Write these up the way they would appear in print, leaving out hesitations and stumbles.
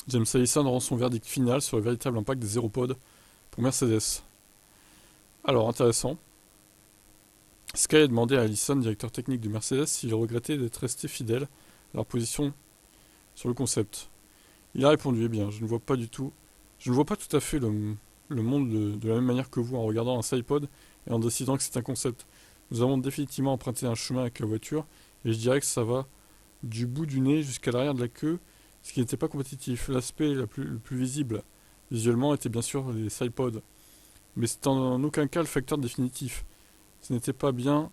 James Allison rend son verdict final sur le véritable impact des Aeropods pour Mercedes. Alors, intéressant. Sky a demandé à Allison, directeur technique de Mercedes, s'il regrettait d'être resté fidèle à leur position sur le concept. Il a répondu, eh bien, je ne vois pas tout à fait le monde de la même manière que vous en regardant un SidePod et en décidant que c'est un concept. Nous avons définitivement emprunté un chemin avec la voiture et je dirais que ça va du bout du nez jusqu'à l'arrière de la queue, ce qui n'était pas compétitif. L'aspect le plus visible visuellement était bien sûr les SidePods, mais c'est en aucun cas le facteur définitif. Ce n'était pas bien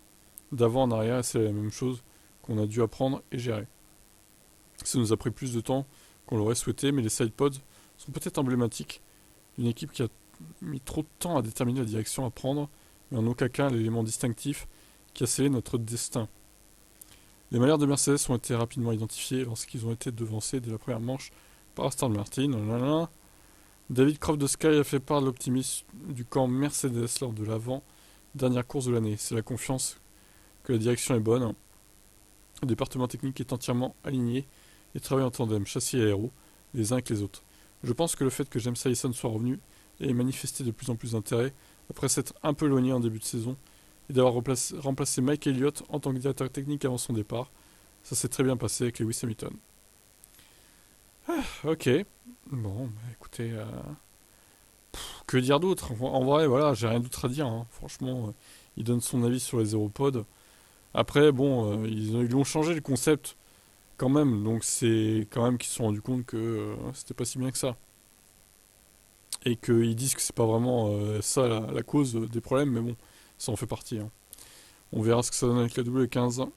d'avant en arrière et c'est la même chose qu'on a dû apprendre et gérer. Ça nous a pris plus de temps qu'on l'aurait souhaité, mais les SidePods sont peut-être emblématiques d'une équipe qui a mis trop de temps à déterminer la direction à prendre, mais en aucun cas l'élément distinctif qui a scellé notre destin. Les malheurs de Mercedes ont été rapidement identifiés lorsqu'ils ont été devancés dès la première manche par Aston Martin. Lalalala. David Croft de Sky a fait part de l'optimisme du camp Mercedes lors de l'avant-dernière course de l'année. C'est la confiance que la direction est bonne. Le département technique est entièrement aligné et travaille en tandem, châssis et aéro, les uns avec les autres. Je pense que le fait que James Allison soit revenu et ait manifesté de plus en plus d'intérêt, après s'être un peu éloigné en début de saison, et d'avoir remplacé Mike Elliott en tant que directeur technique avant son départ, ça s'est très bien passé avec Lewis Hamilton. Ok, bon, bah, écoutez, que dire d'autre? En vrai, voilà, j'ai rien d'autre à dire, hein. Franchement, il donne son avis sur les Aeropods. Après, bon, ils ont changé le concept quand même, donc c'est quand même qu'ils se sont rendus compte que c'était pas si bien que ça. Et qu'ils disent que c'est pas vraiment ça la cause des problèmes, mais bon, ça en fait partie, hein. On verra ce que ça donne avec la W15.